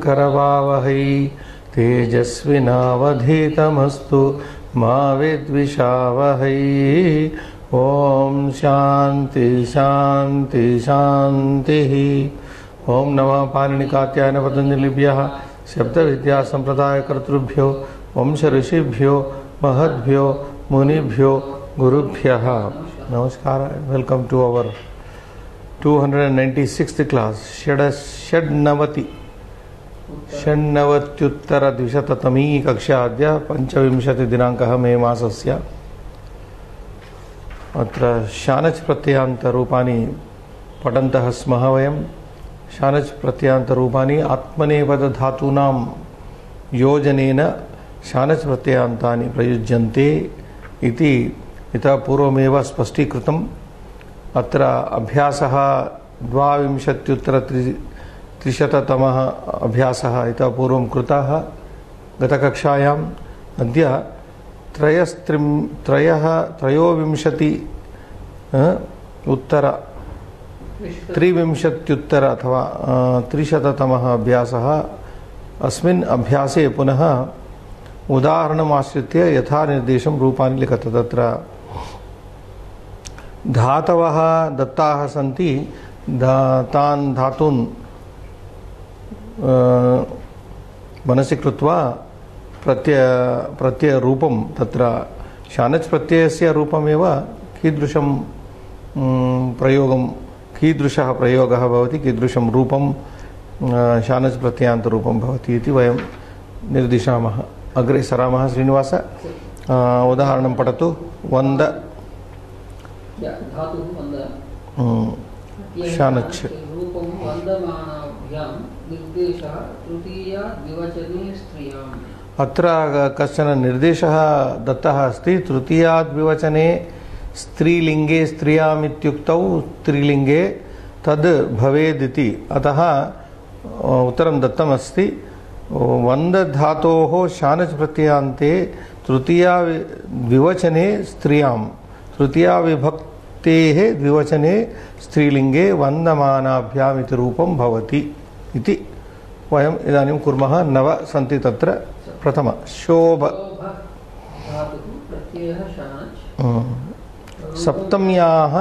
करवावहै तेजस्विनावधीतमस्तु मा विद्विषावहै। ओम शांति शांति शांति। ओम नमः पाणिनि कात्यायन पतंजलिभ्यः शब्द विद्या संप्रदाय कर्तृभ्यो वंश ऋषिभ्यो महद्भ्यो मुनिभ्यो गुरुभ्यः नमस्कार। Welcome to our 296th class षण्णवत्युत्तरद्विशततमी कक्षा अद्य 25 दिनाङ्कः मे मासस्य। अत्र शानच् प्रत्ययान्तरूपाणि पठन्तः स्मः वयं। शानच् प्रत्ययान्तरूपाणि आत्मनेपदधातूनां योजनेन शानच् प्रत्ययान्तानि प्रयुज्यन्ते इति इतः पूर्वमेव स्पष्टीकृतम्। अत्र अभ्यासः 22-300तमः अभ्यासः इतः पूर्वं कृतः गतकक्षायाम्। अद्य त्रयोविंशत्युत्तर अथवा 300तमः अभ्यासः। अस्मिन् अभ्यासे पुनः उदाहरणमाश्रित्य यथा निर्देशं रूपाणि लिखत। तत्र धातवः दत्ताः सन्ति। तान् धातून् मनसि कृत्वा प्रत्ययरूपं तत्र शानच् प्रत्ययस्य रूपमेव कीदृशं प्रयोगं कीदृशः प्रयोगः भवति कीदृशं रूपं शानच् प्रत्ययान्तरूपं भवति इति वयं निर्दिशामः। अग्रे सरामः। श्रीनिवास उदाहरणं पठतु। वन्द शानच् रूपं वन्दमानाभ्यां निर्देशः तृतीया द्विवचने स्त्रियाम्। अत्र कश्चन निर्देशः दत्तः अस्ति। तृतीयाद्विवचने स्त्रीलिङ्गे स्त्रियाम् इत्युक्तौ स्त्रीलिङ्गे तद् भवेदिति। अतः उत्तरं दत्तमस्ति। वन्दधातोः शानच् प्रत्ययान्ते तृतीया द्विवचने स्त्रियां तृतीया विभक्तेः द्विवचने स्त्रीलिङ्गे वन्दमानाभ्याम् इति रूपं भवति इति वयम् इदानीं कुर्मः। 9 सन्ति तत्र। प्रथम शोभ सप्तम्याः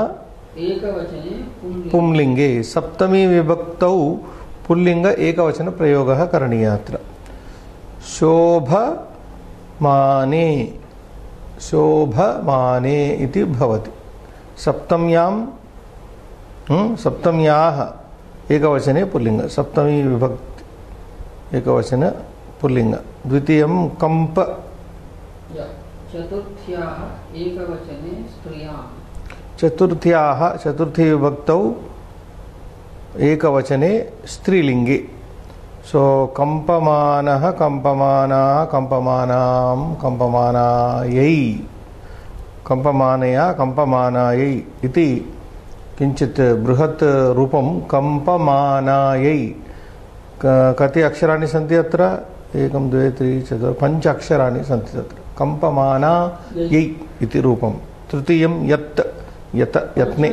पुंलिङ्गे सप्तमी विभक्तौ पुल्लिङ्ग एकवचन प्रयोगः करणीयः। अत्र शोभमाने शोभमाने इति भवति। सप्तम्याः एकवचने पुल्लिङ्ग सप्तमी विभक्ति एकवचन पुल्लिङ्ग। द्वितीयं कंप चतुर्थ्याः एकवचने स्त्रियाम् चतुर्थी विभक्तौ एकवचने स्त्रीलिङ्गे। सो कंपमानः कंपमानाः कंपमानां कंपमानायै कंपमानया कंपमानायै इति किञ्चित् बृहत् रूपं कंपमानायै। कति अक्षराणि सन्ति अत्र? 1 2 3 4 5 अक्षराणि सन्ति तत्र। कंपमानायै इति रूपं। तृतीयं यत् यत यत्ने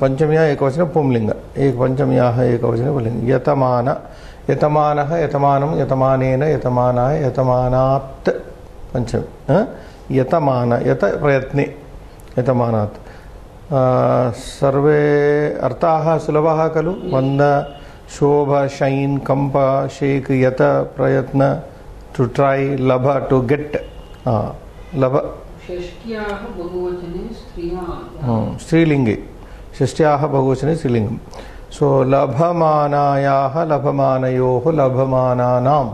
पंचम्याः एकवचने पुंलिङ्ग पंचम्याः एकवचने पुल्लिङ्ग। यतमान यतमानः यतमानं यतमानेन यतमानाय यतमानात् पंचमी। यतमान यत प्रयत्ने यतमानात्। सर्वे अर्थाः सुलभाः खलु? वन्द शोभ शैन् कंप शेक यत प्रयत्न टू ट्राई लभ टू गेट लभ। षष्ट्याः बहुवचने स्त्रियाम् स्त्रीलिङ्गे षष्ट्याः बहुवचने स्त्रीलिङ्गं। सो लभमानायाः लभमानयोः लभमानानां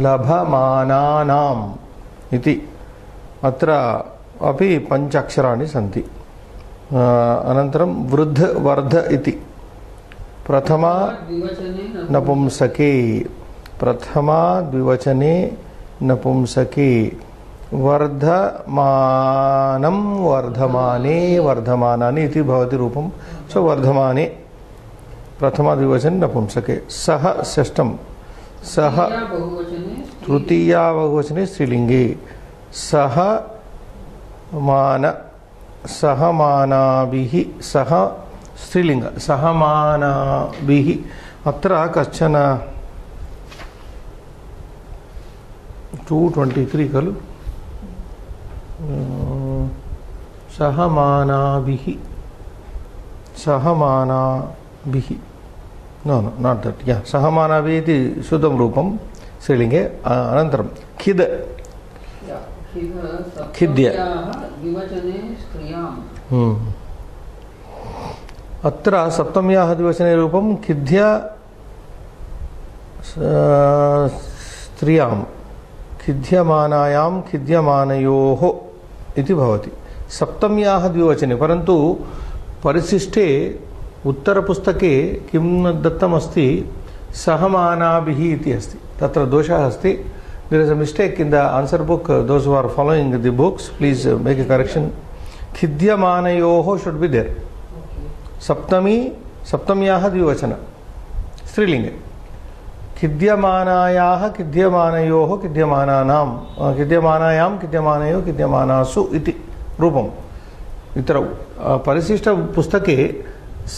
लभमानानाम् इति। अत्र अपि 5 अक्षराणि सन्ति। अनन्तरं वृद्ध वर्ध इति। प्रथमा नपुंसके प्रथमा द्विवचने नपुंसके। वर्धमानं वर्धमाने वर्धमानानि इति भवति रूपं। सो वर्धमाने प्रथमा द्विवचने नपुंसके। सह षष्ठं सह तृतीया बहुवचने स्त्रीलिङ्गे। सह मान सहमानाभिः सह स्त्रीलिङ्ग सहमानाभिः अत्र कश्चन 223 खलु सहमानाभिः नो नाट् दट् या सहमानाभिः इति शुद्धं रूपं स्त्रीलिङ्गे अनन्तरं खिद् खिद्य द्विवचने स्त्रियाम् अत्र सप्तम्याः द्विवचने रूपं खिद्य स्त्रियां खिद्यमानायां खिद्यमानयोः इति भवति सप्तम्याः द्विवचने परन्तु परिशिष्टे उत्तरपुस्तके किं दत्तमस्ति सहमानाभिः इति अस्ति तत्र दोषः अस्ति there is a mistake in the answer book those who are following the books please make a correction खिद्यमानयोः should be there सप्तम्याः द्विवचन स्त्रीलिङ्गे खिद्यमानायाः खिद्यमानयोः खिद्यमानानां खिद्यमानायां खिद्यमानयोः खिद्यमानासु इति रूपम् इतर परिशिष्टपुस्तके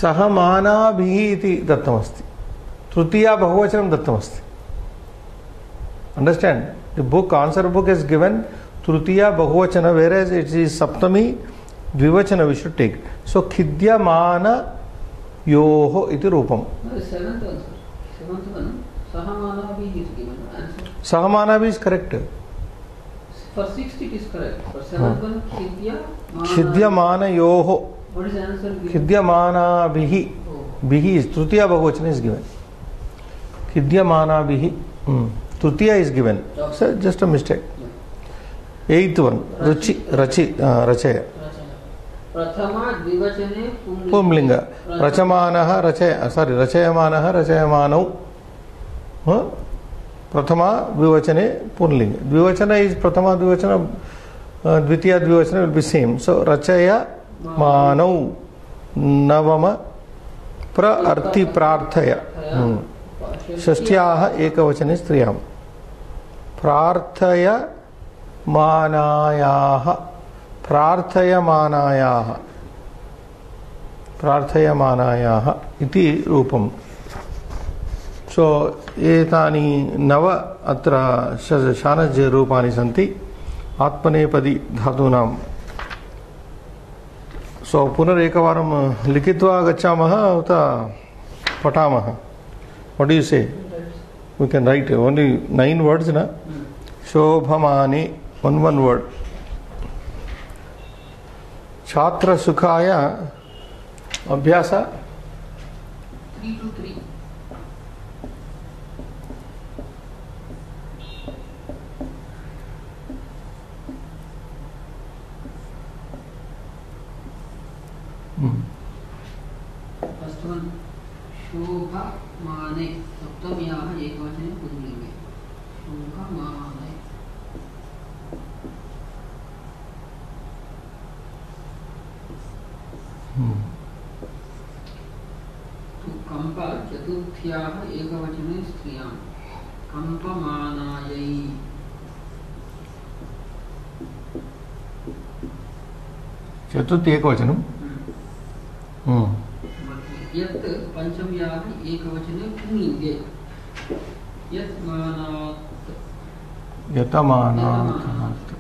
सहमानाभिः इति दत्तमस्ति तृतीया बहुवचनं दत्तमस्ति understand the book answer book is given तृतीया बहुवचन whereas it is सप्तमी द्विवचन we should take so खिद्यमानयोः इति रूपम् सहमानाभिः is correct for sixth it is correct for seventh one खिद्यमानयोः what is the answer खिद्यमानाभिः बिहि is तृतीया बहुवचन is given खिद्यमानाभिः Tritiya is given so just a mistake eighth one रचय प्रथमा द्विवचने पुंलिंग रचमानः रचयमानः रचयमानौ प्रथमा द्विवचने पुंलिंग द्विवचन is प्रथमा द्विवचन द्वितीया द्विवचन will be same so रचयमानौ नवम प्रअर्थि प्रार्थय षष्ट्याः एकवचने स्त्रियां प्रार्थयमानायाः इति रूपम् सो एतानि नव अत्र शानज् रूपाणि सन्ति आत्मनेपदी धातूनां सो पुनरेकवारं लिखित्वा गच्छामः उत पठामः what do you say we can write only 9 words na shobhamani one word chhatra sukhaya abhyasa 3 to 3 first one shobha माने सप्तम्याः एकवचने पुंलिङ्गे शोभमाने तो कंप चतुर्थ्याः एकवचने स्त्रियां कंपमानायै चतुर्थी एकवचनं यत् पंचम्याः एकवचने पुंलिङ्गे यतमानात्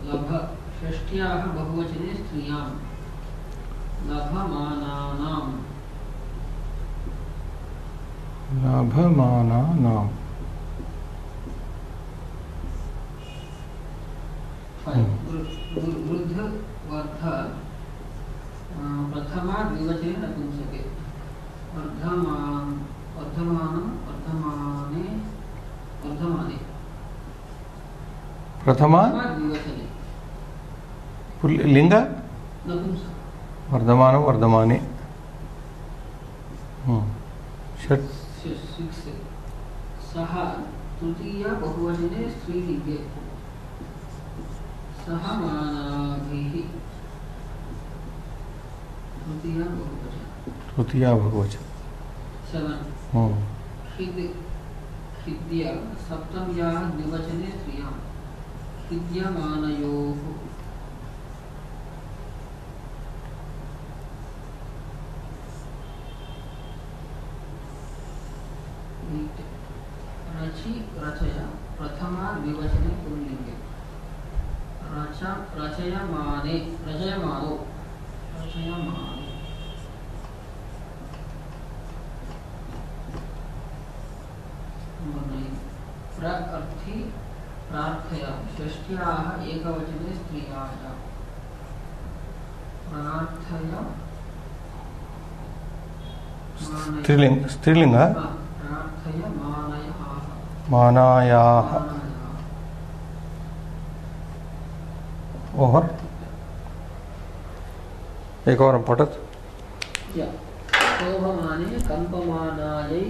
लभ षष्ट्याः बहुवचने स्त्रियां लभमानानां वृद्ध वर्ध प्रथमा द्विवचने नपुंसके वर्धमाने प्रथमा द्विवचने लिंग नपुंसक वर्धमानं वर्धमाने षट् सः तृतीया बहुवचने स्त्रीलिंगे सहमानाभिः तृतीया बहुवचन 7 खिद्य सप्तम्याः द्विवचने स्त्रियां खिद्यमानयोः रचि रचय प्रथमा द्विवचने पुल्लिंगे रचयमाने रचयमानो रचयमानो प्रअर्थी प्रार्थया षष्ट्याः एकवचने स्त्रियाः प्रार्थया स्त्रीलिंग प्रार्थया मानायाः और एक और पठत शोभमाने कंपमानायै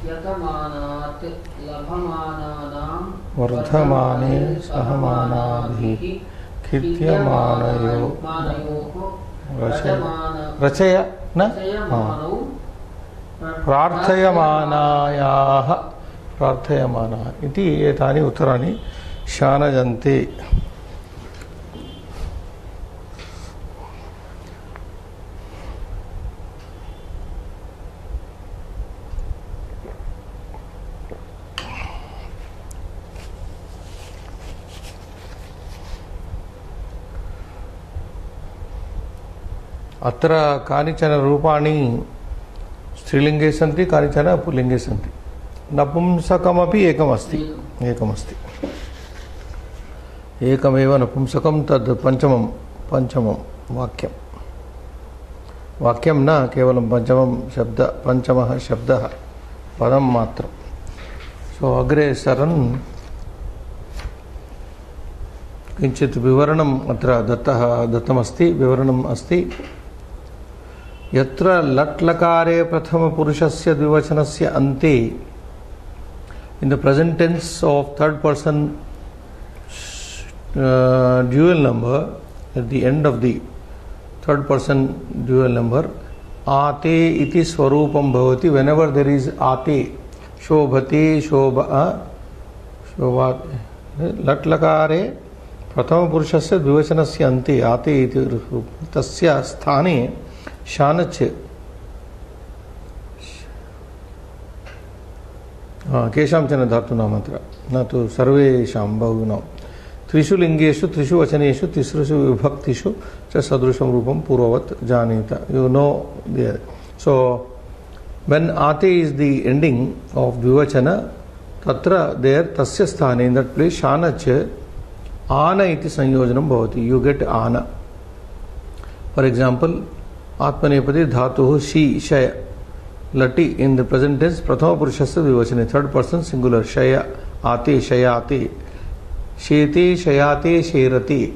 यतमानात् लभमानानां वर्धमाने सहमानाभिः खिद्यमानयोः रचय न प्रार्थयमानायाः प्रार्थयमानाः इति एतानि उत्तराणि शानजन्ते। अत्र कानिचन रूपाणि स्त्रीलिंगे सन्ति, कानिचन पुल्लिंगे सन्ति। नपुंसकमपि एकमस्ति एकमेव नपुंसकं, तद् पंचमं वाक्यं न केवलं पंचमः शब्दः पदं मात्रं। सो अग्रे सरन् किञ्चित् विवरणम् अत्र दत्तमस्ति। विवरणम् अस्ति यत्र लट् लकारे प्रथमपुरुषस्य द्विवचनस्य अन्ते in the present tense of third person dual number, at the end of the third person dual number, ate iti swarupam bhavati. Whenever there is ate, shobhati, shobha, lat lakare prathama purushasya dvivachanasya ante ate iti tasya sthane shanach केषांचन धातूनाम् अत्र न तु सर्वेषां बहुनां त्रिषु लिंगेषु त्रिषु वचनेषु तिसृषु विभक्तिषु च सदृशं रूपं पूर्ववत् जानीत. यू नो सो व्हेन आते इज द एंडिंग ऑफ द्विवचन तत्र देयर तस्य स्थाने इन दैट प्लेस शानच आन इति संयोजनं भवति. यू गेट आन. फॉर एग्जांपल आत्मनेपदी धातुः शी शय लटी in the present tense prathama purushasya dvivachane, third person singular, shaya ate shayate, shete shayate sherate.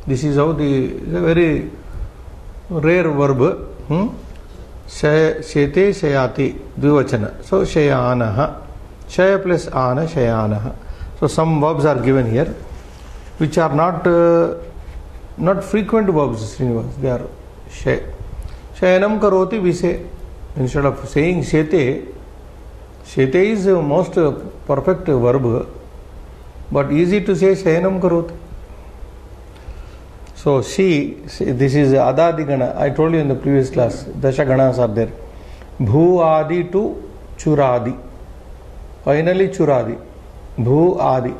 This is how the very rare verb. Shete shayate dvivachana, so shayanah, shaya plus ana shayanah. So some verbs are given here which are not frequent verbs. They are shayanam karoti we say. Instead of saying shete, shete is the most perfect verb, but easy to say shayanam karoti. So this is adadi gana. I told you in the previous class, dasha ganas are there. Bhu adi to churadi. Finally churadi. Bhu adi,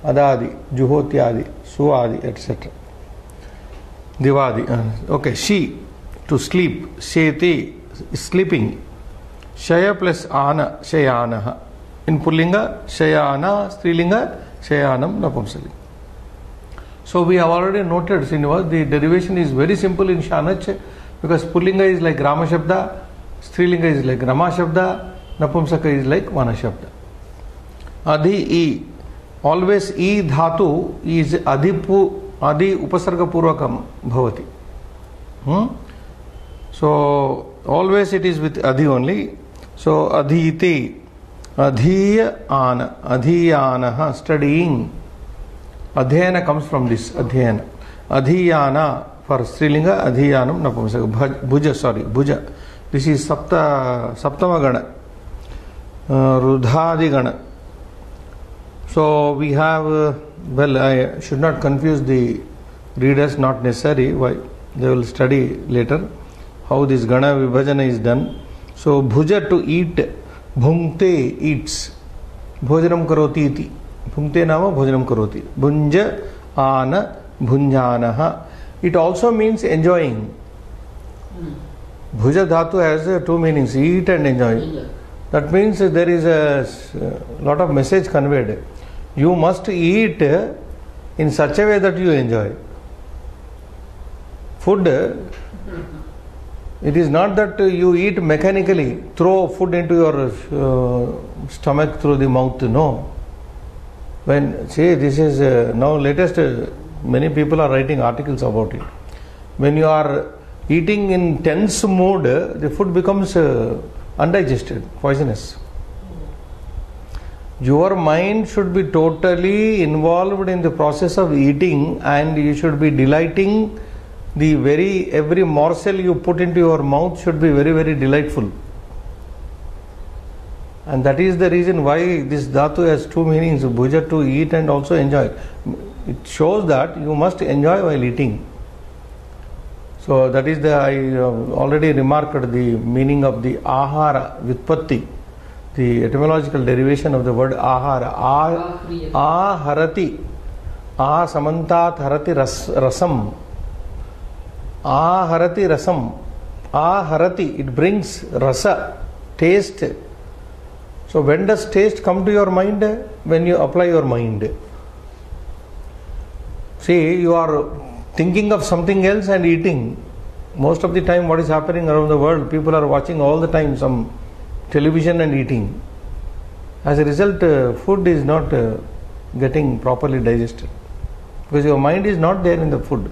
adadi, juhotyadi, suadi, etc. Divadi. Okay, she to sleep, shete sleeping, shaya plus ana shayanah. In pullinga shayana, strilinga shayanam, napumsali. So we have already noted, Srinivas, the derivation is very simple in Shanach, because pullinga is like Rama Shabda, strilinga is like Rama Shabda, napumsaka is like Vana Shabda. Adhi e, always e dhatu is adi upasarga purvakam bhavati. So always it is with adhi only. So adhiti, adhiyana, studying. Adhyayana comes from this, adhyayana. Adhiyana for strilinga, adhiyanam napumsaka. Bhuja. This is saptama gana. Rudhadi gana. So we have, I should not confuse the readers, not necessary. Why? They will study later how this gana vibhajana is done. So bhuja to eat, bhungte eats. भोजनं करोति इति. भुङ्क्ते नाम भोजनं करोति. भुञ्ज आन भुञ्जानः. It also means enjoying. Bhuja dhatu has two meanings, eat and enjoy. That means there is a lot of message conveyed. You must eat in such a way that you enjoy. Food, it is not that you eat mechanically, throw food into your stomach through the mouth. No. When, see, this is now latest, many people are writing articles about it. When you are eating in tense mood, the food becomes undigested, poisonous. Your mind should be totally involved in the process of eating, and you should be delighting. Every morsel you put into your mouth should be very, very delightful. And that is the reason why this dhatu has two meanings, bhuja, to eat and also enjoy. It shows that you must enjoy while eating. So that is I already remarked the meaning of the ahara, vyutpatti, the etymological derivation of the word ahara. Aharati. Samantat harati rasam. Aharati rasam. Aharati, it brings rasa, taste. So when does taste come to your mind? When you apply your mind. See, you are thinking of something else and eating. Most of the time what is happening around the world, people are watching all the time some television and eating. As a result, food is not getting properly digested. Because your mind is not there in the food.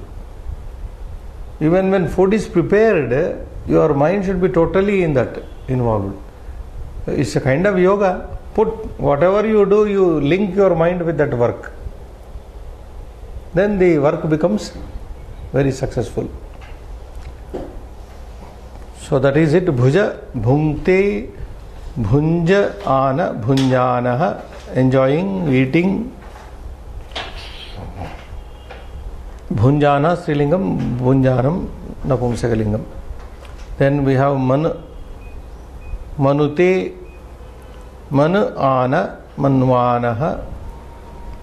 Even when food is prepared, your mind should be totally in that involved. It's a kind of yoga. Put whatever you do, you link your mind with that work. Then the work becomes very successful. So that is it. Bhuja, bhunkte, bhunja, ana, bhunjanaha, enjoying, eating. Bhunjana, Strilingam, bhunjanam, Napumsakalingam. Then we have man, manute, man, ana, manvanaha,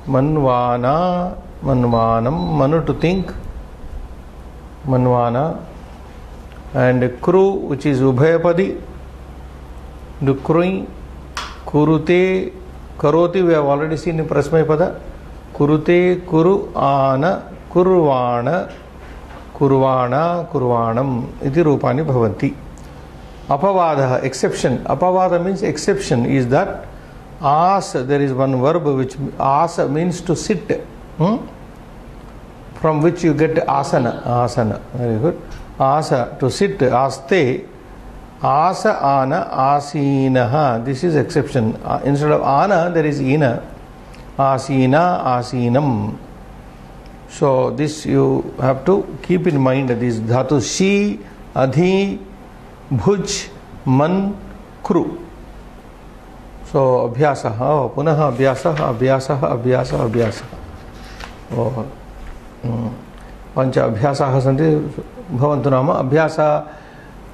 manvana, manvanam, manu to think, manvana, and kru, which is ubhayapadi, dukrui, kurute, karoti, we have already seen in prasmayapada, kurute, kuru, ana, kurvana, kurvana, kurvanam, iti rupani bhavanti. Apavadaha, exception. Apavada means exception is that asa, there is one verb which asa means to sit. From which you get asana. Asana. Very good. Asa, to sit. Aste. Asa ana asinaha. This is exception. Instead of ana, there is ina. Asina, asinam. So this you have to keep in mind. These dhatu shi, adhi, bhuj, man, kru. So abhyasaha, punaha abhyasaha, abhyasaha, abhyasaha, abhyasaha. पंच अभ्यासाः सन्ति भवन्तु नाम अभ्यास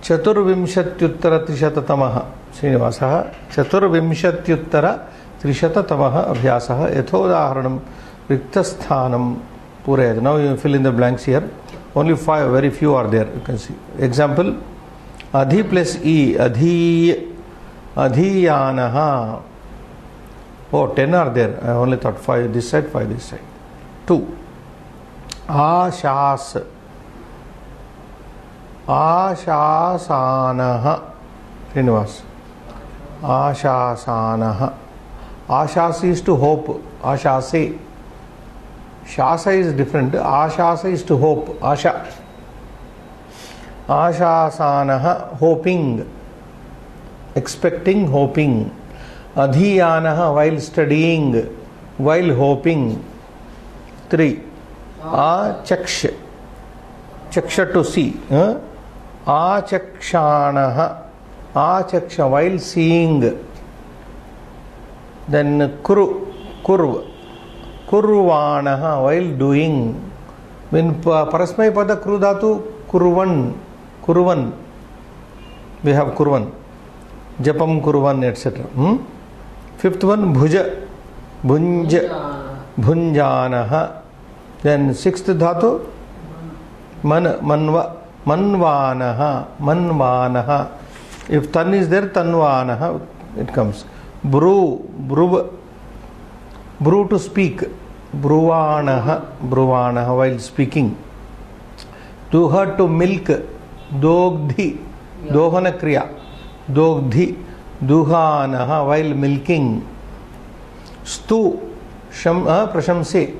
चतुर्विंशत्युत्तर त्रिशततमः श्रीनिवासः चतुर्विंशत्युत्तर त्रिशततमः अभ्यासः यथोदाहरणं रिक्तस्थानं पूरयति. Now you fill in the blanks here. Only 5, very few are there. You can see. Example: adhi plus e, adhi, adhiyanaha. Oh, 10 are there. I only thought 5 this side, 5 this side. 2. Ashas, ashasanaha. Srinivas. Ashasanaha. Ashas is to hope. Ashase. Shasa is different. Ashasa is to hope. Asha. Ashasanaha, hoping, expecting, hoping. Adhiyanaha, while studying, while hoping. 3. Achaksha, chaksha to see. Achakshanaha, achaksha, while seeing. Then kurv, kurvanaha, while doing. When parasmay pada kru dhatu, kurvan. We have kurvan, japam kurvan, etc. Fifth one, bhuja, bhunj, bhunjanah. Then sixth dhatu, manva, manvanaha, manvanaha. If tan is there, tanvanaha, it comes. Bru, bru to speak. Bruvanaha, bruvanaha, while speaking. Duha to milk. Dogdhi, dohana kriya. Dogdhi, duhanaha, while milking. Stu, prashamse.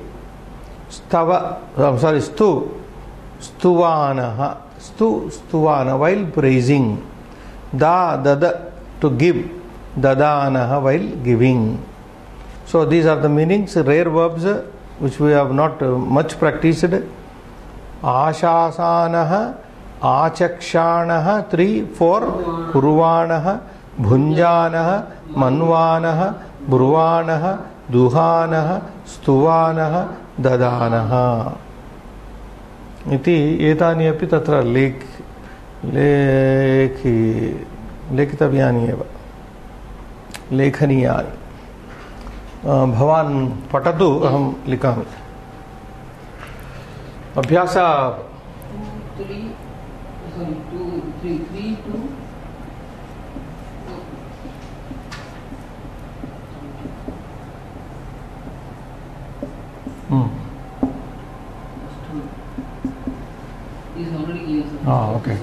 Stava, stu, stuvanaha. Stuvana, while praising. Dada, to give. Dadanaha, while giving. So these are the meanings, rare verbs which we have not much practiced. Ashasanaha, Achakshanaha, 3, 4, Kurvanaha, Bhunjanaha, Manvanaha, Bruvanaha, Duhanaha, Stuvanaha, Dadanaha. Iti etani api tatra लेखितव्यानि एव लेखनीयानि भवान् पठतु अहं लिखामि अभ्यास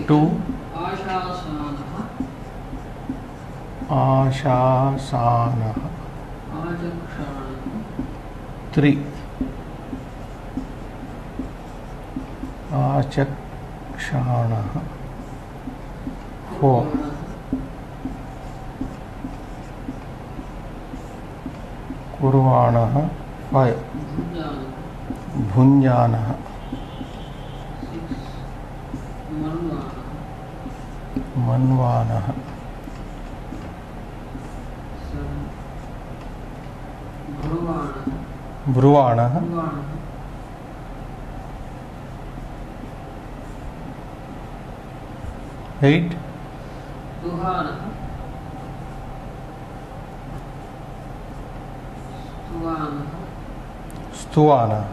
2 आशासानः 3 आचक्षाणः 4 कुर्वाणः 5 भुञ्जानः मन्वानः ब्रुवाणः 8 स्तुवानः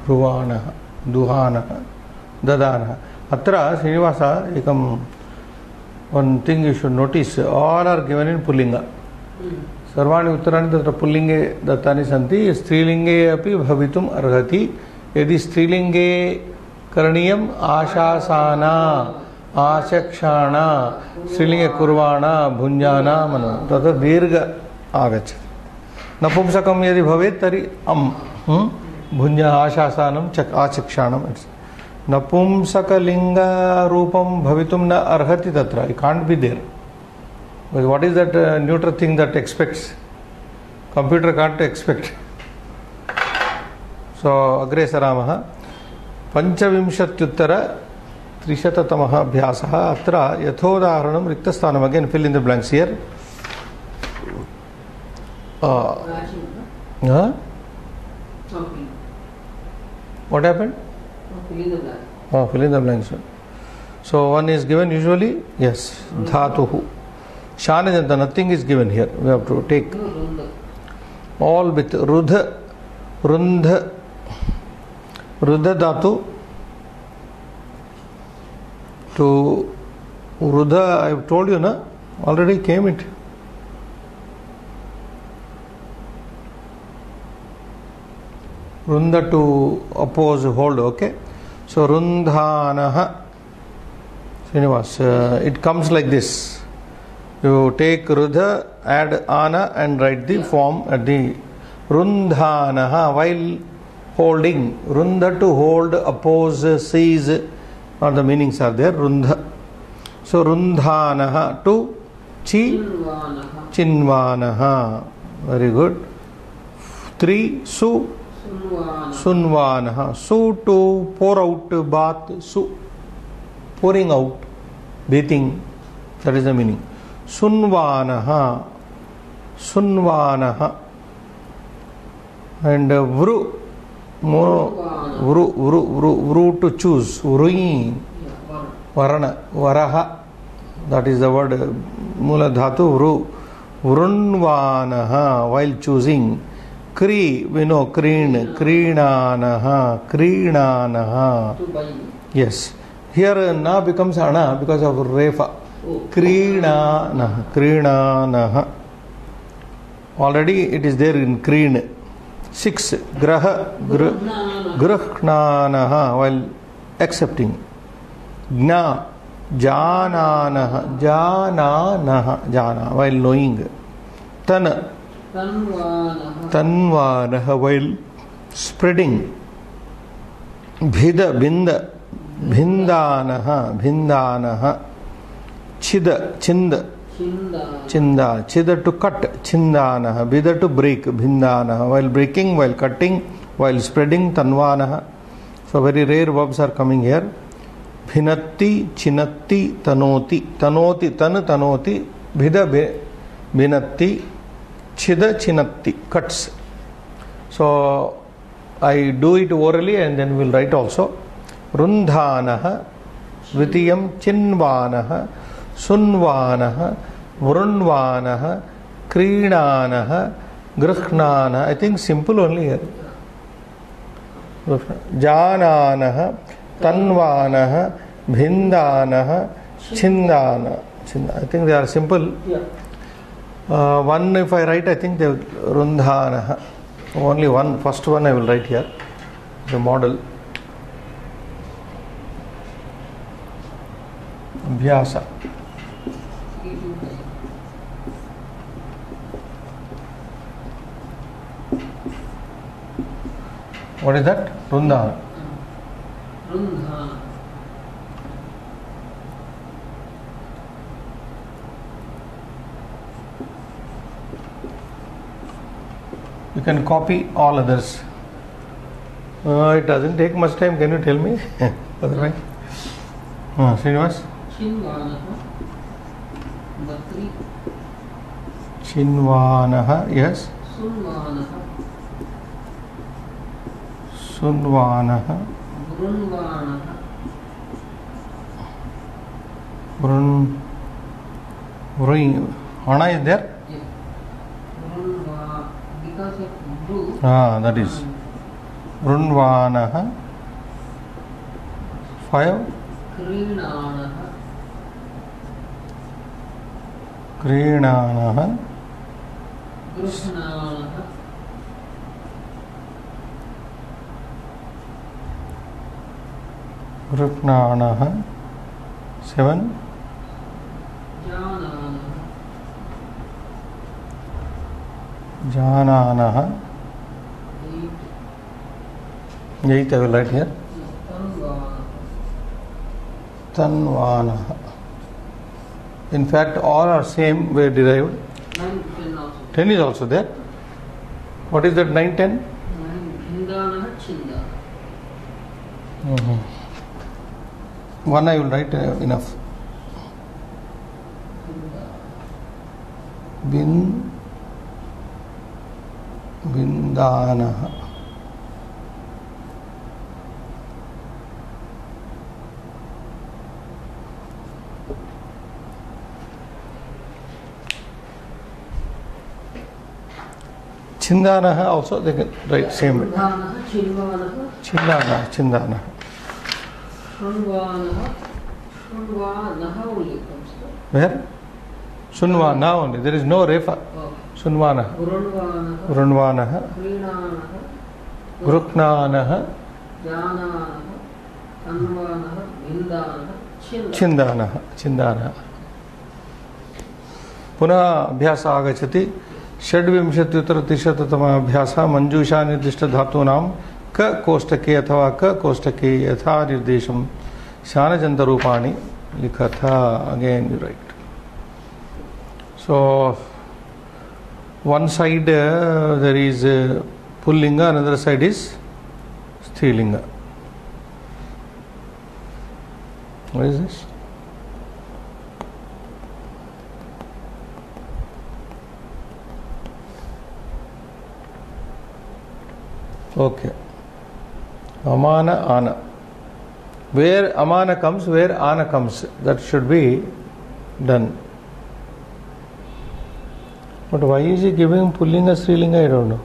ब्रुवाणः दुहानः ददानः अत्र श्रीनिवास एकं one thing you should notice, all are given in pullinga. सर्वाणि उत्तराणि तत्र पुल्लिङ्गे दत्तानि सन्ति स्त्रीलिङ्गे अपि भवितुम् अर्हति यदि स्त्रीलिङ्गे करणीयम् आशासाना आचक्षाणा स्त्रीलिङ्गे कुर्वाणा भुञ्जाना मनो तत्र दीर्घ आगच्छति नपुंसकं यदि भवेत् तर्हि भुञ्ज आशासानं आचक्षाणम् नपुंसकलिंग रूपम भवितुम न अर्हति तत्र it can't be there. What is that neuter thing that expects? Computer can't expect. So अग्रे सरामः पंचविंशत्युत्तर 300तमः अभ्यासः अत्र यथोदाहरणं रिक्तस्थानम् again fill in the blanks here. What happened? Fill in the blanks. So one is given usually, yes, dhatuhu. Shanajanta, nothing is given here. We have to take all with rudha, rundha, rudha dhatu. To rudha, I have told you, na? Already came it. Runda to oppose, hold, okay? So Rundhanaha, Srinivas, it comes like this. You take Rudha, add Ana and write the form at the Rundhanaha while holding. Runda to hold, oppose, seize, all the meanings are there. Rundha. So Rundhanaha to Chinvanaha. Very good. 3 su sunvana. Su to pour out, bath, su pouring out, bathing, that is the meaning. Sunvana, sunvana. And vru, vru to choose, vruin, varana, varaha, that is the word mula dhatu, vru, vrunvanaha, while choosing. Kri, we know, kreen, kreenanaha, kreenanaha. Yes. Here na becomes ana because of refa. Kreenanaha, kreenanaha. Already it is there in kreen. 6. Graha, grhnanaha, while accepting. Gna, jananaha, jananaha, jana, while knowing. Tan, tanvanaha, while spreading. Bhida, binda, bhindanaha, bhindanaha. Chida, chinda, chinda, chida to cut, chindanaha, bida to break, bhindanaha, while breaking, while cutting, while spreading, tanvanaha. So very rare verbs are coming here. Bhinatti, chinatti, tanoti, tanoti, tan, tanoti, bhida, bhinatti, chida, chinatti, cuts. So I do it orally and then we'll write also. Rundhanaha, Vitiyam, chinvanaha, sunvanaha, vrunvanaha, kreenanaha, grhnanaha. I think simple only here. Jananaha, tanvanaha, bhindanaha, chindana. I think they are simple. One if I write, I think they will rundhanaha. Only one, first one I will write here. The model. Abhyasa. What is that? Rundhana. You can copy all others. It doesn't take much time. Can you tell me? Otherwise, Srinivas. Chinvanaha, yes. Sunvanaha. Vrun. Ana is there? Because of blue. That is. Vrunvanaha. 5. Kreenanaha. Kreenanaha. Grhnanaha. Grhnanaha. 7. Jananaha. 8 I will write here. Tanvanaha. In fact, all are same way derived. 9, 10 also. 10 is also there. What is that 9, 10? Bhindanaha, chinda. One I will write enough. Bindanaha. Chindanaha also they can write same way. Chindanaha. Chindanaha. Sunvanaha only comes there. Where? Sunvana only. There is no refa. Sunvana. Vrunvanaha. Gruknanaha. Chindanaha. Chindanaha. पुनः अभ्यास आगच्छति. षड्विंशत्युत्तरत्रिशततमः अभ्यासः मंजूषा निर्दिष्ट धातूनां क कोष्टके अथवा क कोष्टके यथा निर्देशं शानजन्त रूपाणि लिखता. Again you write. So one side there is Pullinga, another side is Strilinga. What is this? Okay. Amana, ana. Where amana comes, where ana comes, that should be done. But why is he giving Pullinga, Strilinga? I don't know.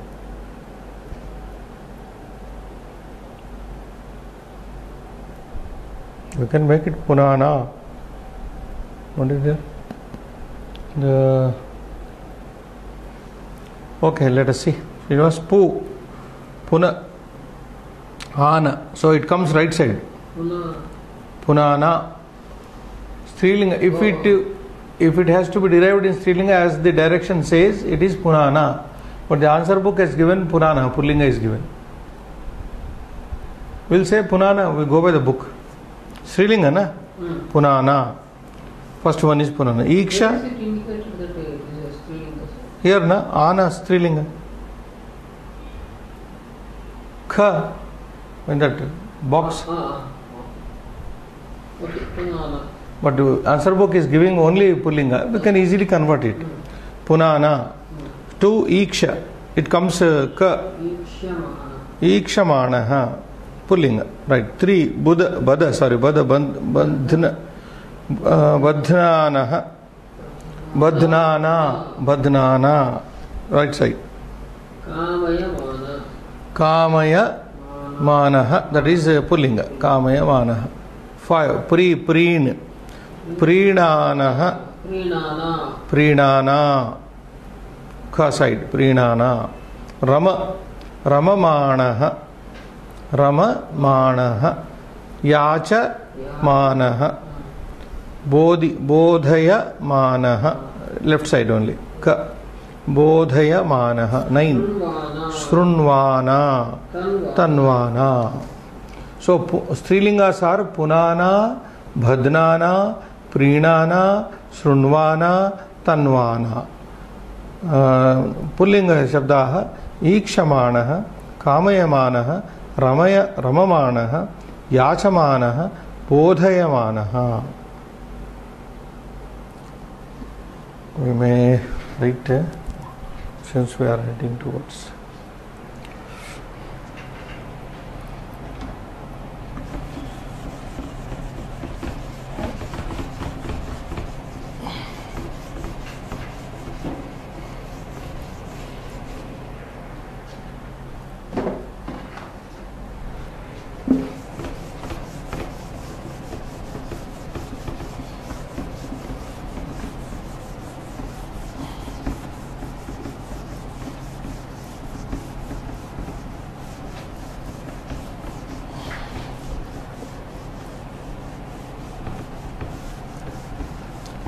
We can make it Punana. What is there? The okay, let us see. It was Pu, Puna, Ana. So it comes right side. Punana. Strilinga. If it has to be derived in Strilinga as the direction says, it is Punana. But the answer book has given Punana. Pullinga is given. We'll say Punana. We'll go by the book. Strilinga, na? Punana. First one is Punana. Iksha. Where is it indicated that it is a Strilinga, sir? Here, na? Ana, Strilinga. Kha. In that box. Okay, Punana. But the answer book is giving only Pullinga. We can easily convert it. Punana. To Iksha. It comes Ka. Ikshamana. Pullinga. Right. 3. Bada, Bandhana. Badhnana. Right side. Kamaya Manaha. That is Pullinga. Kamaya Manaha. 5. Preen. Preenanaha. Preenana. Ka side. Preenana. Ramamanaha. Ramamanaha. Yacha Manaha. Bodhaya Manaha. Left side only. Ka. Bodhaya Manaha. 9. Shrunvana. Tanvana. So Strilingas are Punana, Bhadnana, Preenana, Shrunvana, Tanvana. Pullinga Shabdaha Ikshamanaha, Kamayamanaha, Ramamanaha, Yachamanaha, Bodhayamanaha. We may write since we are heading towards.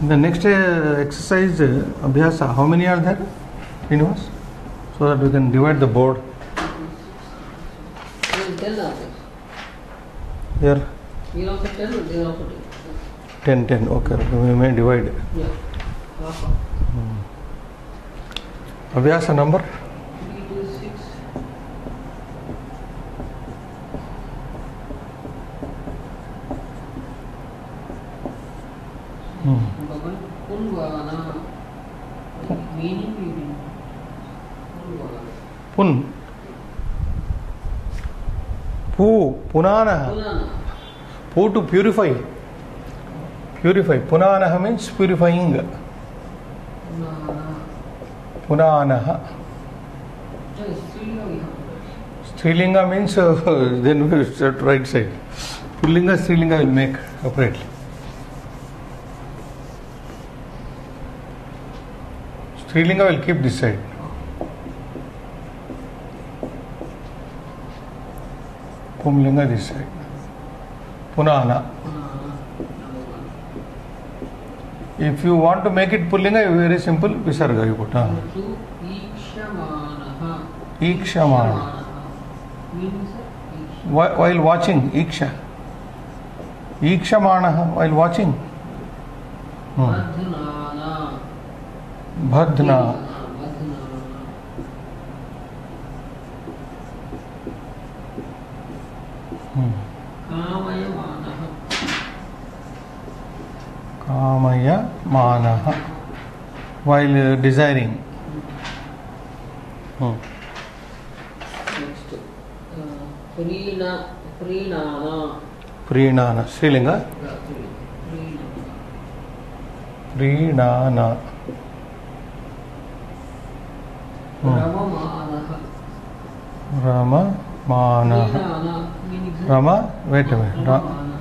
The next exercise, Abhyasa, how many are there in us? So that we can divide the board. 10 are there. Here? Here also 10, there also 10. 10, okay. We may divide. Yeah. Abhyasa number? 3 to 6. Punvana. Meaning Pun. Pu. Punana. Pu to purify. Purify. Punana means purifying. Punana. Strilinga means then we will start right side. Pullinga, Strilinga will make separately. Strilinga will keep this side. Pumlinga this side. Punana. If you want to make it Pullinga, very simple. Visarga you put. Ikshamana. While watching, Iksha. Ikshamana while watching. Bhadna. कामयमानः कामयमानः while desiring. Next, प्रीणाना प्रीणाना Shrilinga प्रीणाना रममानः रममानः प्रीणाना means rum wait a minute रममानः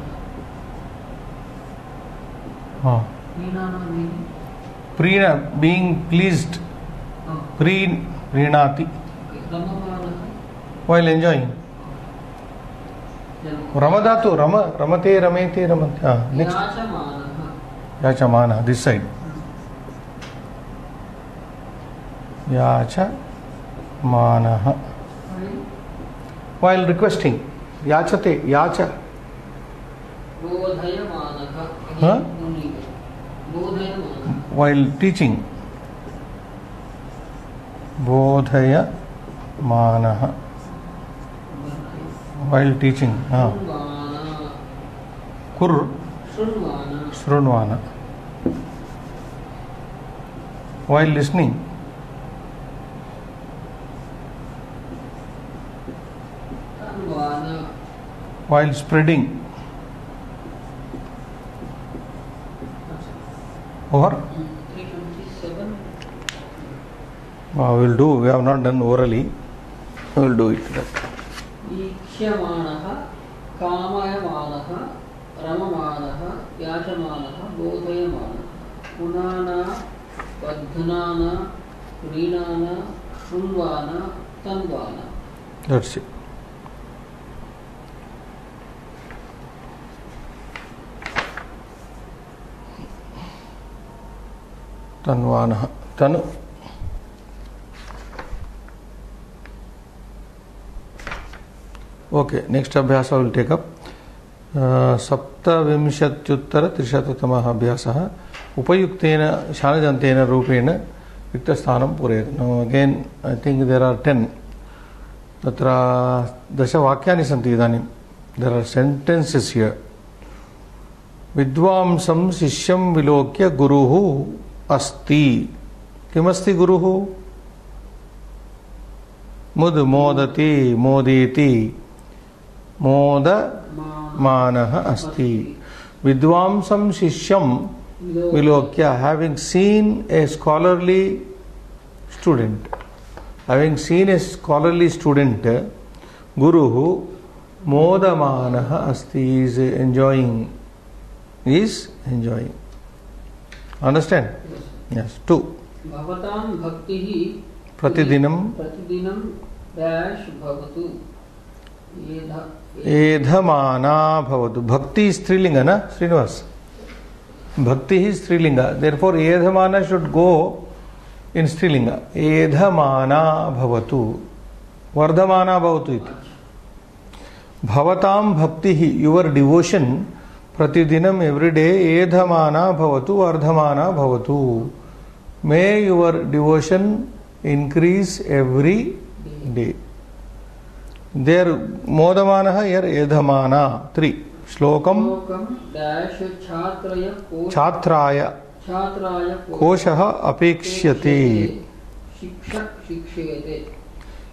हाँ प्रीणाना meaning प्रीणा being pleased प्रीणाति रममानः while enjoying रमदातु रम रमते रमेते रमते हाँ next याचमानः याचमानः this side याचमानः while requesting याचते याच बोधयमानः हाँ? बोधयमानः while teaching बोधयमानः while teaching हाँ कुर शृण्वान while listening while spreading over 327 we will do we have not done orally we will do it ईक्ष्यमाणः कामयमानः रममानः याचमानः बोधयमानः Punhana बध्नाना प्रीणाना शृण्वाना तन्वाना that's it तन्वानः Tanu Okay, next abhyasa will take up सप्तविंशत्युत्तर त्रिशततमः अभ्यासः उपयुक्तेन शानजन्तेन रूपेण रिक्तस्थानं पूरयेत्. Now again I think there are 10 तत्र दशवाक्यानि सन्ति इदानीं. There are sentences here. विद्वांसं शिष्यं विलोक्य गुरुः अस्ति. किमस्ति गुरुः? मुद मोदति मोदेति मोदमानः अस्ति. विद्वांसं शिष्यं विलोक्य having seen a scholarly student गुरुः मोदमानः अस्ति is enjoying. Understand? Yes. 2. भवतां भक्तिः प्रतिदिनं डैश भवतु एधमाना भवतु. भक्ति स्त्रीलिंग ना श्रीनिवास. भक्ति ही स्त्रीलिंग. Therefore एधमाना should go in स्त्रीलिंग. एधमाना भवतु वर्धमाना भवतु इति. भवतां भक्ति ही your devotion प्रतिदिनम every day एधमाना भवतु वर्धमाना भवतु. May your devotion increase every day. There मोदमानः here एधमाना. 3. श्लोकम छात्राय कोशः अपेक्ष्यते.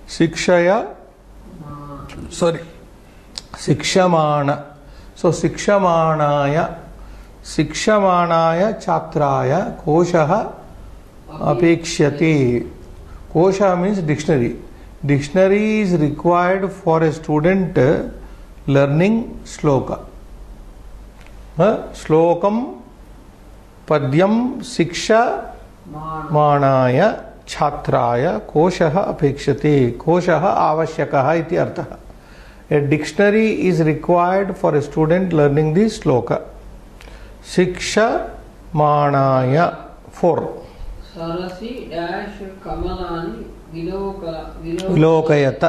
शिक्षया शिक्षमाण. So शिक्षमाणाय छात्राय कोशः अपेक्ष्यते. Kosha means dictionary. Dictionary is required for a student learning sloka. Slokam padyam shiksha manaya छात्राय कोशः अपेक्षते. कोशः आवश्यकः इति अर्थः. A dictionary is required for a student learning the sloka. शिक्षमाणाय. 4. सरसि dash कमलानि विलोकयत.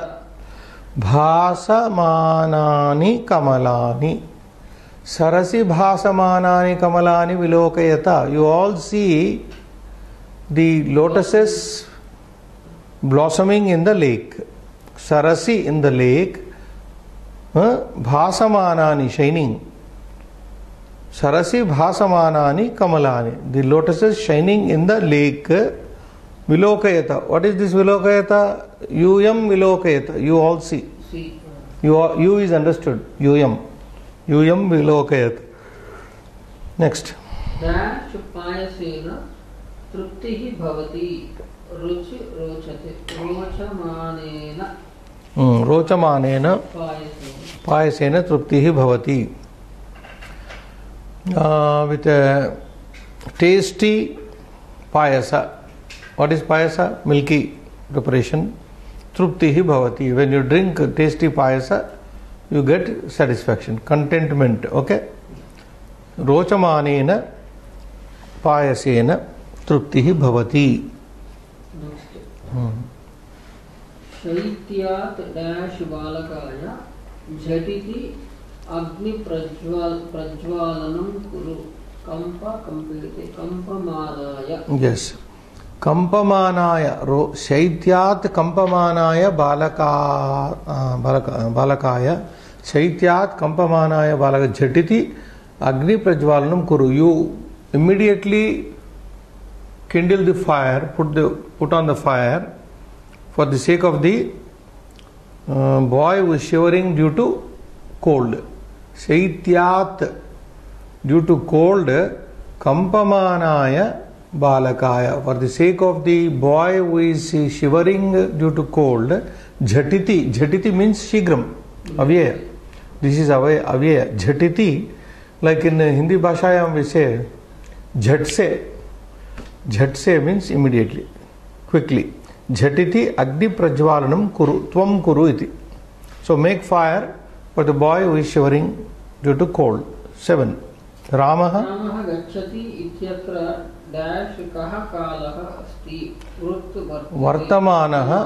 भासमानानि कमलानि. सरसि भासमानानि कमलानि विलोकयत. You all see the lotuses blossoming in the lake. Sarasi in the lake. भासमानानि shining. Sarasi bhasamanani kamalani. The lotuses shining in the lake. Vilokayata. What is this vilokayata? Uyam vilokayata. You all see. You is understood. Uyam. Uyam vilokayata. Next. Dash payasena truptihi bhavati ruchi rochate rochamanena. Rochamanena payasena truptihi bhavati. With a tasty payasa. What is payasa? Milky preparation. Truptihi bhavati. When you drink tasty payasa, you get satisfaction, contentment. Okay? Rochamanena payasena truptihi bhavati. Shaityat dash balakaya jhatiti agni prajwalanam kuru kampa kampite kampamanaya. Yes. Kampamanaya. Shaityat kampamanaya balakaya. Shaityat kampamanaya balaka jhatiti agni prajwalanam kuru. You immediately kindle the fire, put on the fire for the sake of the boy who is shivering due to cold. Shaityat, due to cold, kampamanaya balakaya, for the sake of the boy who is shivering due to cold. Jhatiti, jhatiti means shigram, avyaya. This is avyaya. Jhatiti, like in Hindi Bhashayam we say jhatse. Jhatse means immediately, quickly. Jhatiti agni prajwalanam kuru, tvam kuru iti. So make fire for the boy who is shivering due to cold. 7. Ramaha gacchati ityatra dash kaha kalaha asti vartamanaha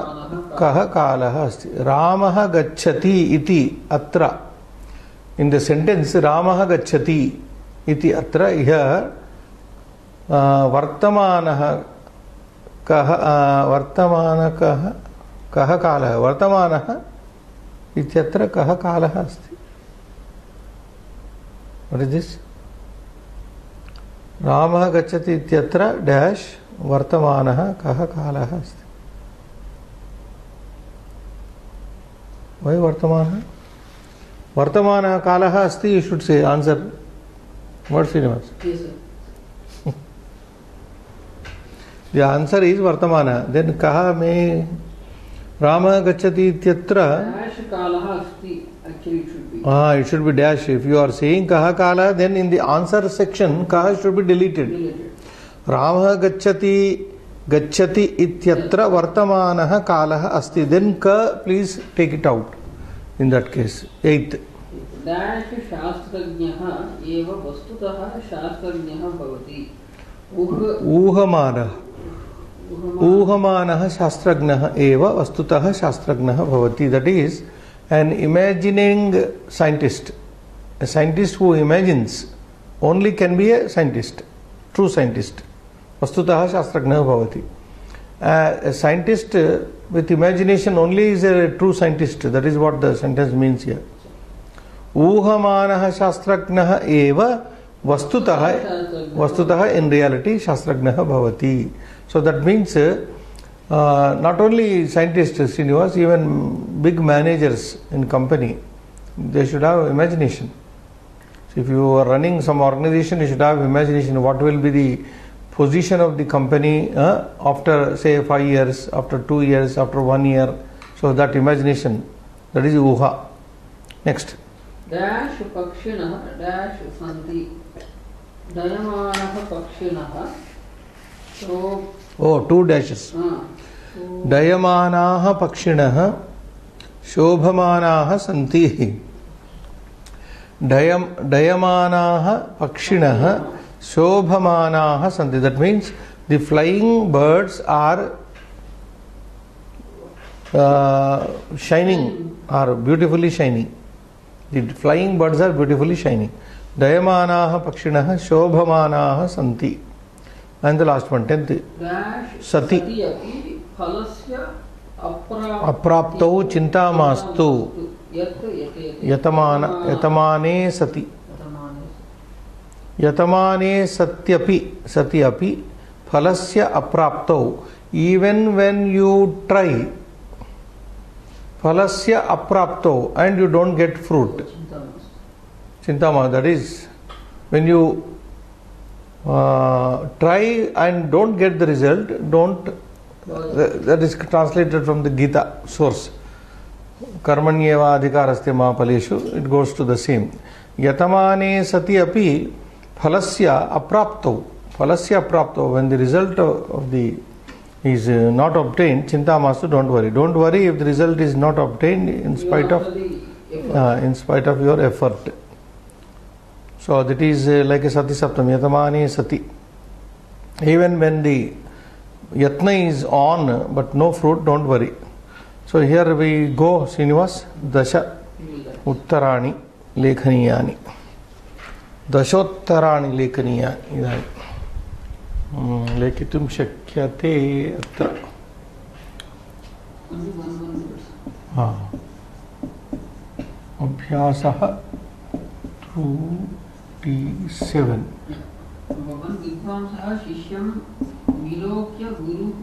kaha kalaha asti. Ramaha gacchati iti atra. In the sentence Ramaha gacchati iti atra, here vartamanaha kaha kalaha. Vartamanaha ityatra kaha kalaha asti. What is this? Ramaha gacchati ityatra dash vartamanaha kaha kalaha asti. Why vartamanaha? Vartamana kalaha asti, you should say. Answer. What, Srinivas? Yes, sir. The answer is vartamana. Then kaha me Rama gacchati ityatra. Dash kalaha asti. Actually it should be. It should be dash. If you are saying kaha kala, then in the answer section kaha should be deleted. Rama gacchati ityatra vartamanaha kalaha asti. Then ka, please take it out. In that case. 8th. Dash shastrajnyaha eva vastutaha shastrajnyaha bhavati. Uhamanaha shastrajnaha eva vastutaha shastrajnaha bhavati. That is an imagining scientist. A scientist who imagines only can be a scientist, true scientist. Vastutaha shastrajnaha bhavati. A scientist with imagination only is a true scientist. That is what the sentence means here. Uhamanaha shastrajnaha eva vastutaha in reality shastrajnaha bhavati. So that means not only scientists, Srinivas, even big managers in company, they should have imagination. So if you are running some organization, you should have imagination. What will be the position of the company after say 5 years, after 2 years, after 1 year. So that imagination, that is uha. Next. Dash pakshinaha dash santi dayamanaha pakshinaha. So 2 dashes. Dayamanaha pakshinaha shobhamanaha santi. Dayamanaha pakshinaha shobhamanaha santi. That means the flying birds are shining, are beautifully shining. The flying birds are beautifully shining. Dayamanaha pakshinaha shobhamanaha santi. And the last one, 10th. Sati. Apraptau chintamastu. यतमाने सति यतमाने सत्यपि सति अपि फलस्य अप्राप्तौ even when you try फलस्य अप्राप्तौ and you don't get fruit chintama, that is when you try and don't get the result, don't that is translated from the Gita source karmanyeva adhikaraste ma phaleshu, it goes to the same. Yatamane sati api phalasya apraptau, when the result of the is not obtained, chintamastu, don't worry if the result is not obtained in spite of your effort. So that is like a sati saptam, yatamane sati, even when the yatna is on but no fruit, don't worry. So here we go, Srinivas, dasha uttarani lekhaniyani, dashottarani lekhaniyani लेखितुं शक्यते अत्र अभ्यासः 2T7 भगवान् विद्वांसः शिष्यं विलोक्य गुरुः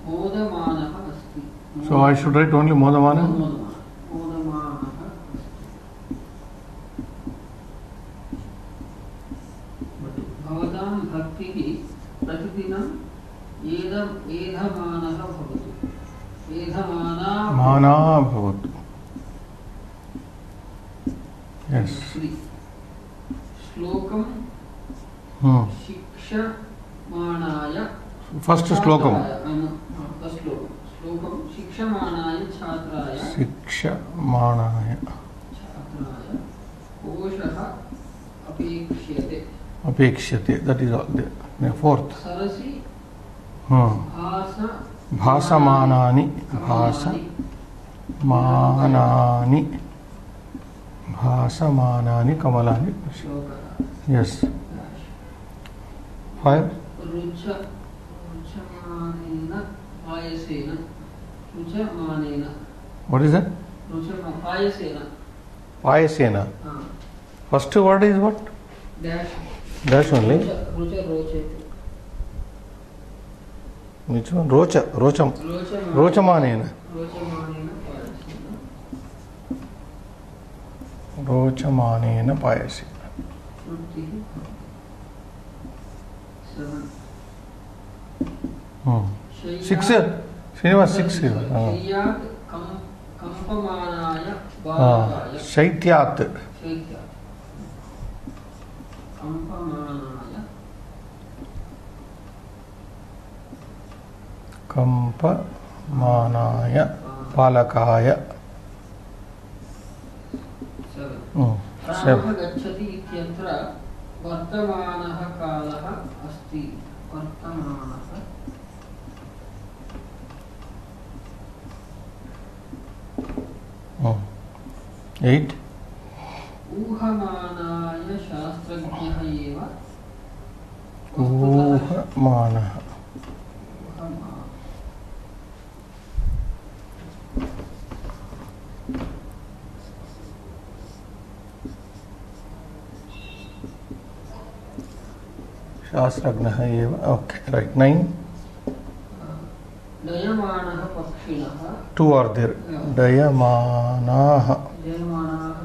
मोदमानः अस्ति. So I should write only मोदमानः. भवतां भक्तिः प्रतिदिनं एधमानः भवतु. माना भवतु. Yes. श्लोकं शिक्षमाणाय. First श्लोकं. श्लोकं शिक्षमाणाय छात्राय. शिक्षमाणाय. कोशः अपेक्ष्यते. अपेक्ष्यते, that is all the fourth. सरसि भासमानानि भासमानानि कमलानि. Yes. 5. रुचमानेन पायसेन. रुचमानेन. What is that? पायसेन. Payasena. First word is what? Dash only. Which one? Rochamanena. Rochamanena payasena. 6. Srinivas 6. Shaityat. कंपमानाय पालकाय. 7. गच्छति इत्यत्र वर्तमानः कालः अस्ति. वर्तमानः. 8. ऊहमानाय शास्त्रज्ञः एव. ऊहमानः. शास्त्रज्ञः एव. Okay, right. 9. दयमानः पक्षिणः. 2 are there. दयमानाः.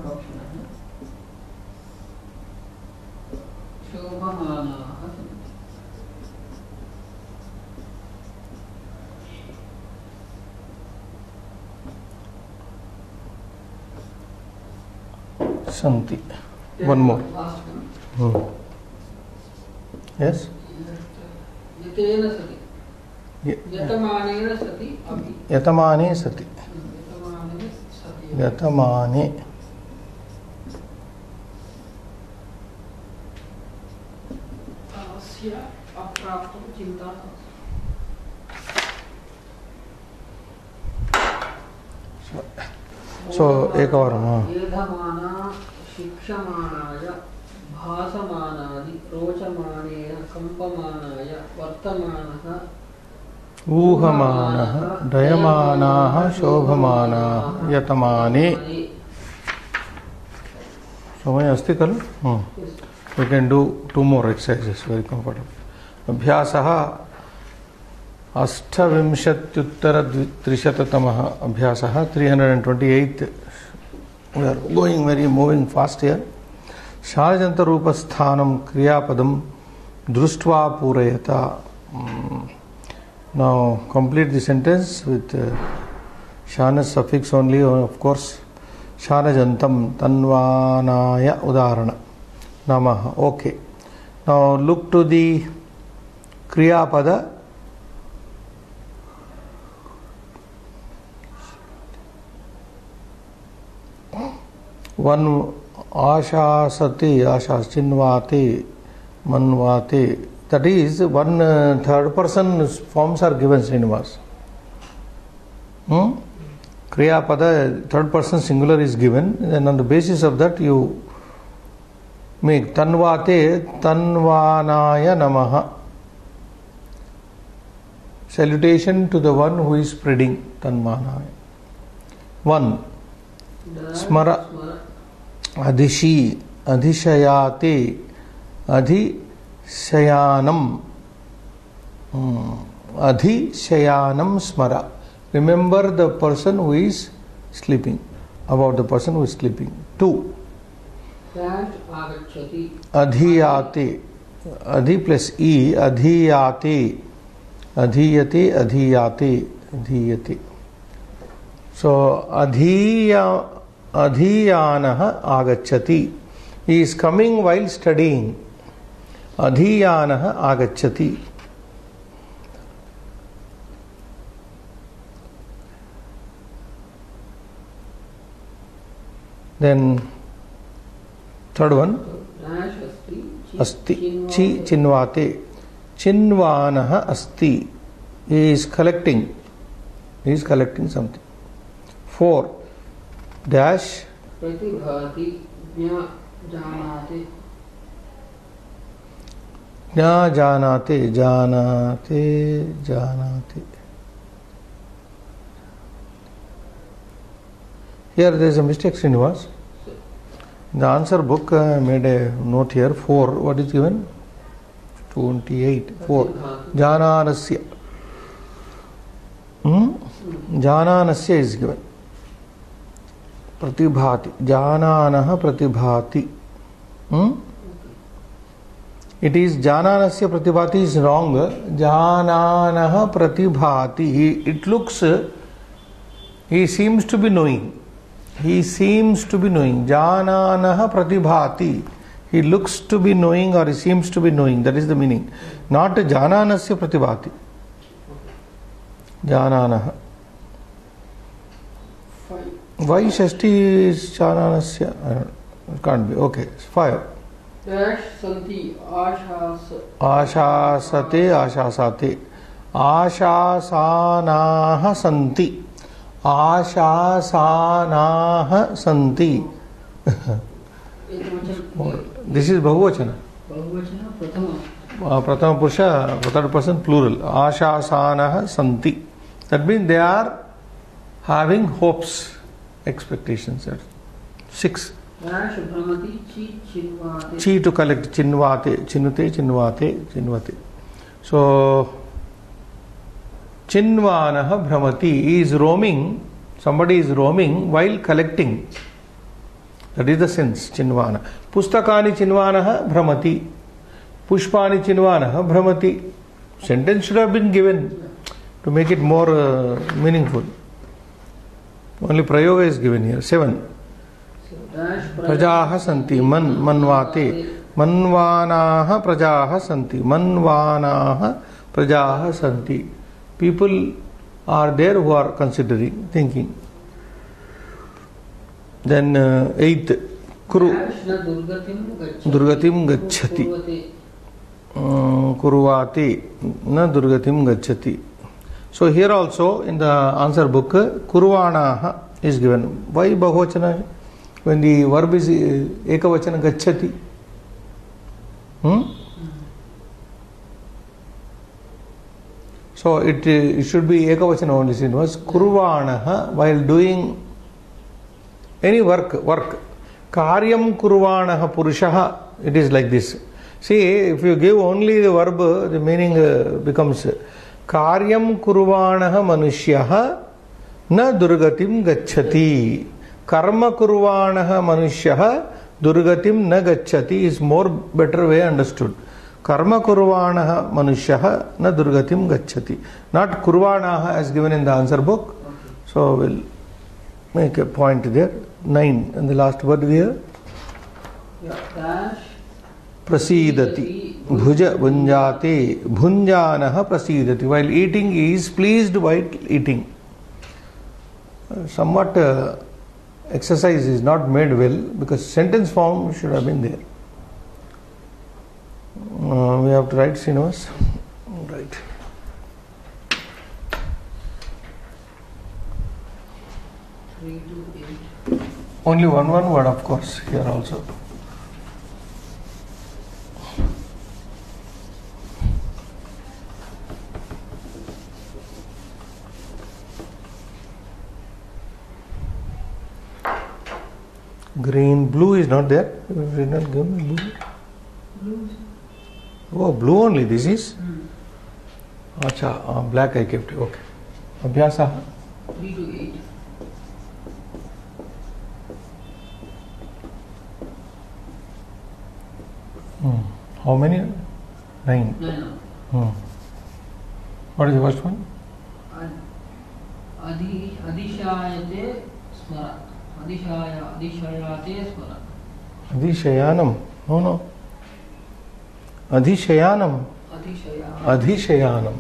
पक्षिणः. शोभमानाः. Santi. One more. Yes. यतेन सति. यतमानेन सति अपि. यतमाने सति. यतमाने. फलस्य अप्राप्तुं चिन्ता. So एक और. एधमाना शिक्षमाणाय भासमानादि रोचमानेन कंपमानाय वर्तमानः ऊहमानः डयमानाः शोभमानाः यतमाने समय अस्ति खलु we can do 2 more exercises very comfortable. अभ्यासः अष्टविंशत्युत्तरत्रिशततमः अभ्यासः 328th. We are moving fast here. शानजन्तरूपस्थानं क्रियापदं दृष्ट्वा पूरयता. Now complete the sentence with shana suffix only, of course. Shanajantam tanvanaya udarana namaha. Okay. Now look to the kriyapada. One ashasati, ashas chinvate, manvate. That is, one third person forms are given, Srinivas. Kriya pada, third person singular is given, and on the basis of that you make tanvate, tanvanaya namaha. Salutation to the one who is spreading, tanvanaya. One, smara, adhishi, adhishayate, adhishayanam, adhishayanam smara. Remember the person who is sleeping, about the person who is sleeping. 2. Adhiyate, adhi plus e, adhiyate, adhiyate, adhiyate, adhiyate. So adhiyanaha agacchati. He is coming while studying. Adhiyanaha agacchati. Then third one, asti, chi chinvate, chinvanaha asti. He is collecting something. 4, dash, pratibhati jna janate. Jna janate, janate, janate. Here there is a mistake, Srinivas. In the answer book, I made a note here. 4. What is given? 28. 4. Jananasya. Jananasya is given. Pratibhati. Jananaha pratibhati. It is Jananasya pratibhati is wrong. Jananaha pratibhati. It looks, he seems to be knowing. He seems to be knowing. Jananaha pratibhati. He looks to be knowing or he seems to be knowing. That is the meaning. Not Jananasya pratibhati. Jananaha. Why Shashti is Jananasya? It can't be. Okay. 5. Dash santi ashas. Ashasate, ashasate. Ashasanaha santi. Ashasanaha santi. This is Bahuvachana. Prathama Purusha, third person plural. Ashasanaha santi. That means they are having hopes, expectations. 6. Dash bhramati chi chinvate. Chi to collect, chinvate, chinute, chinvate, chinvate. So, Chinvanaha bhramati is roaming, somebody is roaming while collecting. That is the sense, Chinvana. Pustakani Chinvanaha bhramati. Pushpani Chinvanaha bhramati. Sentence should have been given to make it more meaningful. Only prayoga is given here. 7. Prajaha santi, manvate. Manvanaha prajaha santi. Manvanaha prajaha santi. People are there who are considering, thinking. Then 8th, Kuru. Durgatim gacchati. Kuruvati. Na Durgatim gacchati. So here also in the answer book, Kurvanaha is given. Why Bahuvachana? When the verb is Ekavachana gacchati. So it should be ekavachana only, Srinivas. Kurvanaha, while doing any work. Karyam kurvanaha purushaha, it is like this. See, if you give only the verb, the meaning becomes Karyam kurvanaha manushyaha na durgatim gacchati. Karma kurvanaha manushyaha durgatim na gacchati is more better way understood. Karma kurvanaha manushyaha na durgatim gacchati. Not kurvanaha as given in the answer book. So we'll make a point there. 9 and the last word here. Dash Prasidati. Bhuja bhunjate. Bhunjanaha prasidati. While eating, he is pleased while eating. Somewhat exercise is not made well because sentence form should have been there. We have to write, Srinivas. Right. Only one word, of course, here also. Green, blue is not there. We did not give me blue. Oh, blue only. This is. Acha, black I kept. Okay. Abhyasa. 3 to 8. How many? 9. 9. What is the first one? Adhishayate smara. Adhishayate smara. Adhishayanam. No. Adhishayanam. Adhishayanam.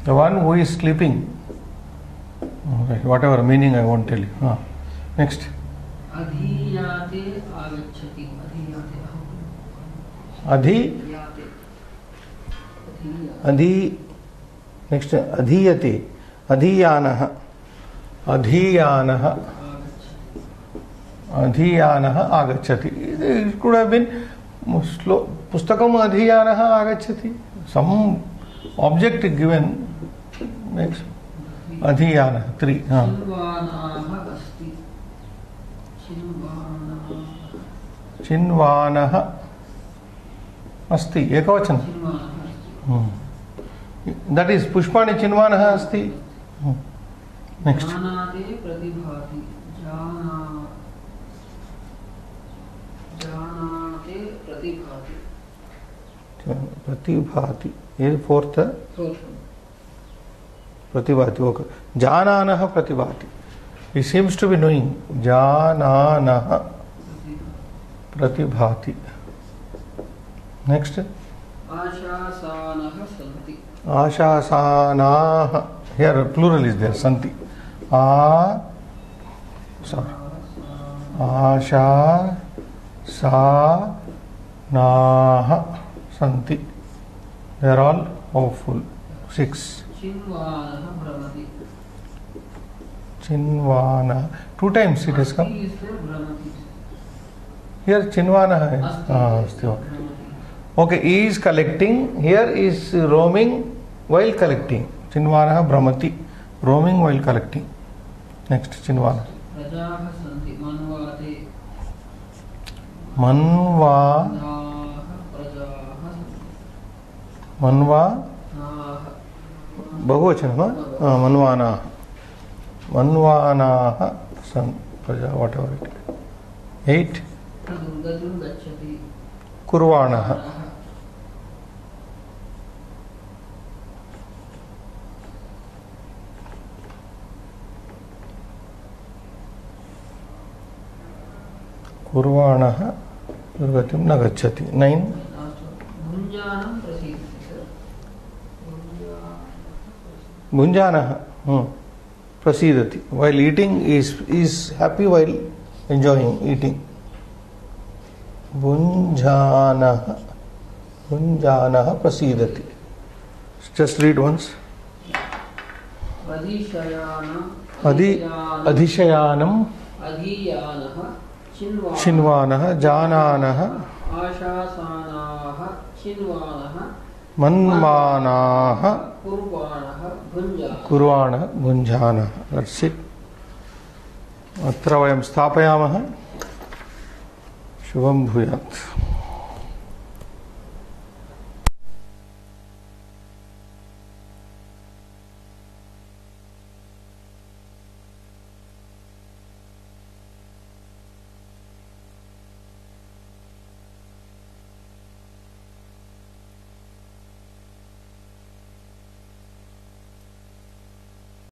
The one who is sleeping. Okay, whatever meaning I won't tell you. Next. Adhiyate agacchati. Next. Adhiyate. Adhiyanaha. Agacchati. It could have been Pustakam adhiyanaha agacchati. Some object given makes adhiyana. 3. Chinvanaha asti. Ekavachana. That is Pushpani Chinvanaha asti. Next. Janate pratibhati. Janate pratibhati. Pratibhati. Here fourth. Fourth. Pratibhati. Okay. Jananaha pratibhati. He seems to be knowing. Jananaha pratibhati. Next. Ashasanaha santi. Ashasanaha. Here plural is there. Santi. Ashasanaha santi. They are all hopeful. 6. Chinvanaha brahmati. Chinvana. 2 times it has come. Here Chinvana. Okay, he is collecting. Here is roaming while collecting. Chinvana Brahmati. Roaming while collecting. Next, Chinvana. Prajaha santi manvate. Manva. Bahuvachanam. Manvana. Manvanaha san praja, whatever it is. 8. Kurvanaha. Kurvanaha durgatim na gacchati. 9. Bhunjanaha. Prasidati. While eating is happy while enjoying eating. Bhunjanaha prasidati. Just read once. Adhishayanam Chinvanaha Jananaha आशासानाः चिन्वानः मन्मानाः कुर्वाणः भुञ्जानः कुर्वाणः भुञ्जानः. That's it. अत्र वयं स्थापयामः. शुभं भूयात्.